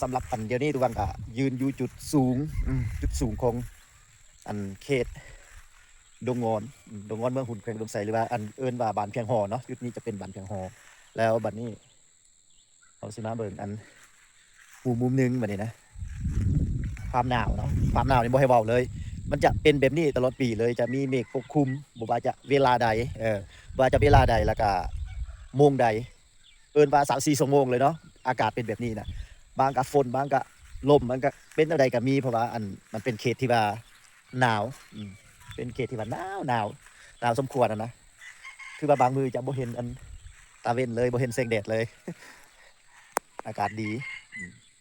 สำหรับอันเดียวนี้ทุกวันก็ยืนอยู่จุดสูงจุดสูงของอันเขตดงงอนดงงอนเมืองหุ่นแขวงอุดมไซหรือว่าอันเอิ้นว่าบ้านเพียงหอเนาะจุดนี้จะเป็นบ้านเพียงหอแล้วบัดนี้เอาสิมาเบิ่งอันมุมหนึงบัดนี้นะความหนาวเนาะความหนาวนี่บ่ให้เว้าเลย มันจะเป็นแบบนี้ตลอดปีเลยจะมีเมฆปกคลุมบ่ว่าจะเวลาใดว่าจะเวลาใดแล้วก็โมงใดเอิ้นว่า3-4ชั่วโมงเลยเนาะอากาศเป็นแบบนี้นะบางก็ฝนบางก็ลมมันก็เป็นจั่งใดก็มีเพราะว่าอันมันเป็นเขตที่ว่าหนาวเป็นเขตที่ว่าหนาวสมควรอะนะคือว่าบางมื้อจะบ่เห็นอันตาเว้นเลยบ่เห็นแสงแดดเลยอากาศดี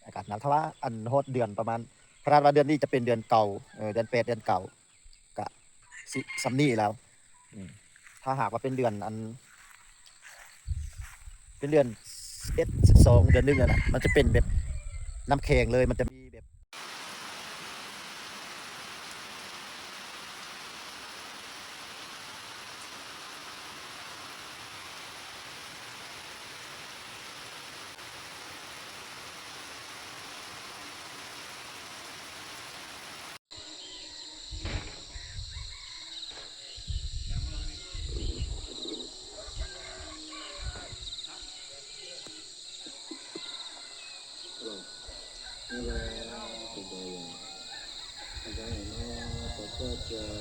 อากาศหนาวถ้าว่าอันฮอดเดือนประมาณคาดว่าเดือนนี้จะเป็นเดือนเก่าเดือน8เดือนเก่าก็สิส่ำนี้แล้วถ้าหากว่าเป็นเดือนอันเป็นเดือน11 12เดือน1อะนะมันจะเป็นแบบน้ำแข็งเลยมันจะมีแบบ Thank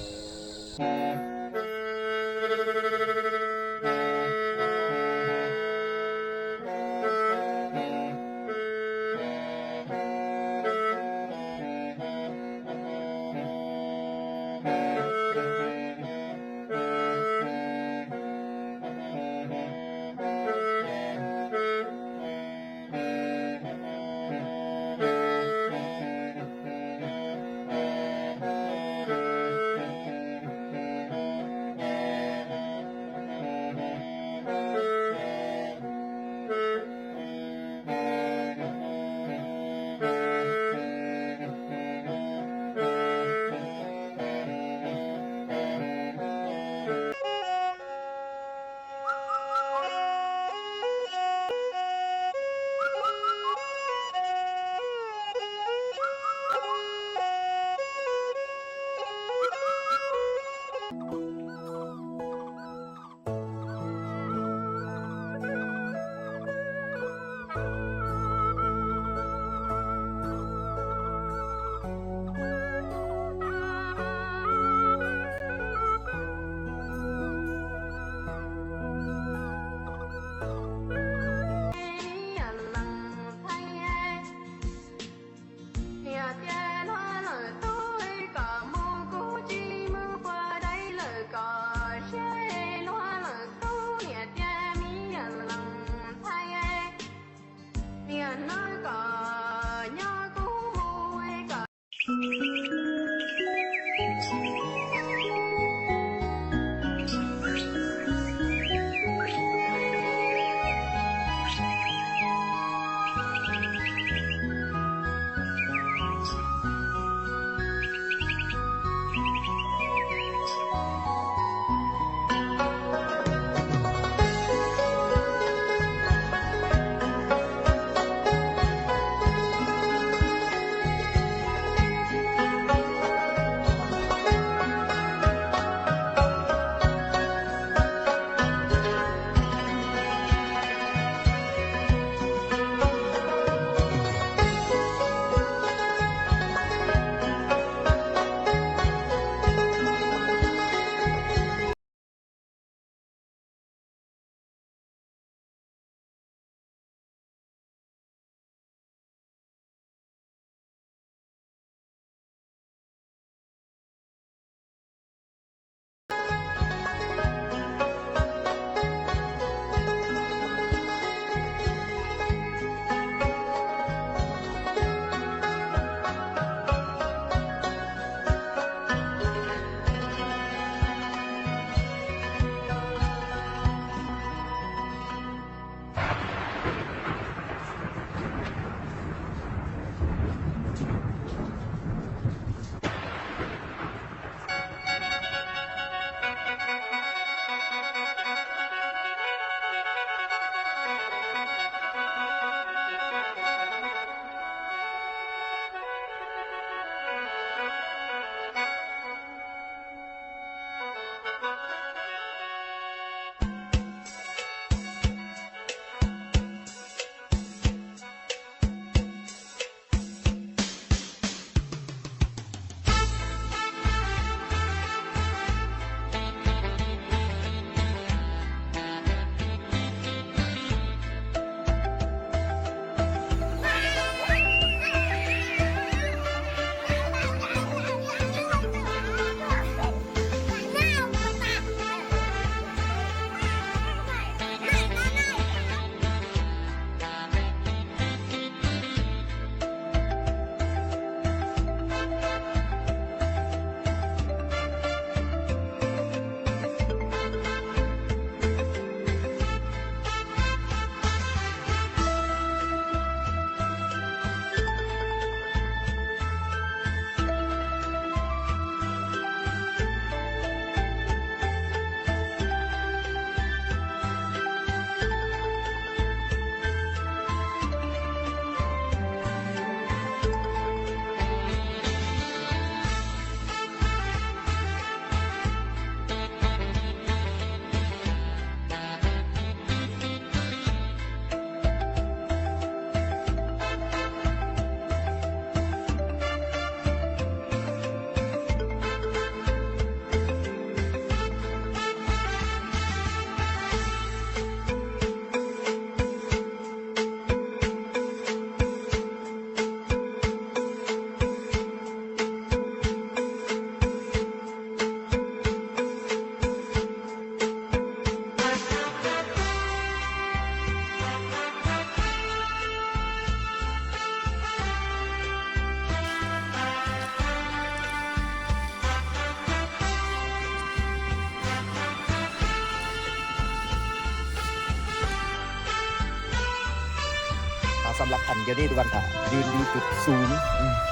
สำหรับอันเดียวนี้ทุกวันค่ะยืนอยู่จุดสูง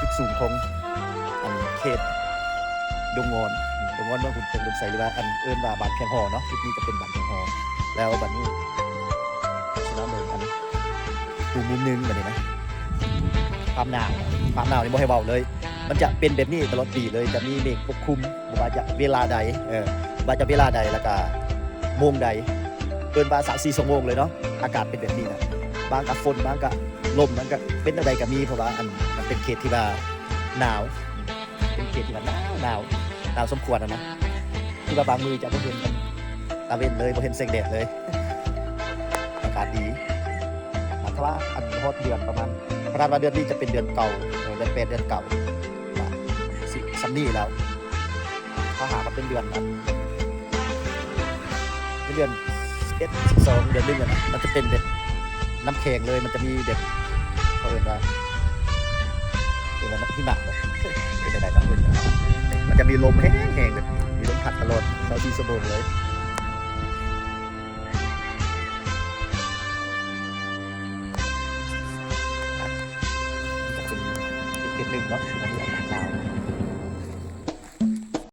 จุดสูงของอันเขตดงงอนเมืองหุ่นเพ็งดงไสหรือว่าอันเอิ้นว่าบ้านเพียงหอเนาะจุดนี้จะเป็นบ้านเพียงหอแล้วบัดนี้ชนะเมืองอันดูมุมหนึงบัดนี้นะความหนาวนี่บ่ให้เว้าเลย มันจะเป็นแบบนี้ตลอดปีเลยจะมีเมฆปกคลุมบ่ว่าจะเวลาใดว่าจะเวลาใดแล้วก็โมงใดเกินว่า3-4 ชั่วโมงเลยเนาะอากาศเป็นแบบนี้นะบางก็ฝนบางก็ลมบางก็เป็นจังไดก็มีเพราะว่าอันมันเป็นเขตที่ว่าหนาวเป็นเขตที่ว่าหนาวสมควรนะที่ว่าบางมือจะบ่เห็นกันตาเว้นเลยบ่เห็นแสงแดดเลยอากาศดีถ้าว่าอันฮอดเดือนประมาณพราดว่าเดือนนี้จะเป็นเดือนเก่าเดือน8เดือนเก่าสิซัมนี่แล้วถ้าหากว่าเป็นเดือนนั้นเป็นเดือน11 12เดือนนึงนะมันจะเป็นแบบน้ำแข็งเลยมันจะมีแบบเขาเรียกว่าน้ำหิมะบ่เป็นจังได๋ครับมันจะมีลมแห้งๆแบบมีลมพัดตลอด24 ชั่วโมงเลยจะเป็นเขตหนึ่งเนาะ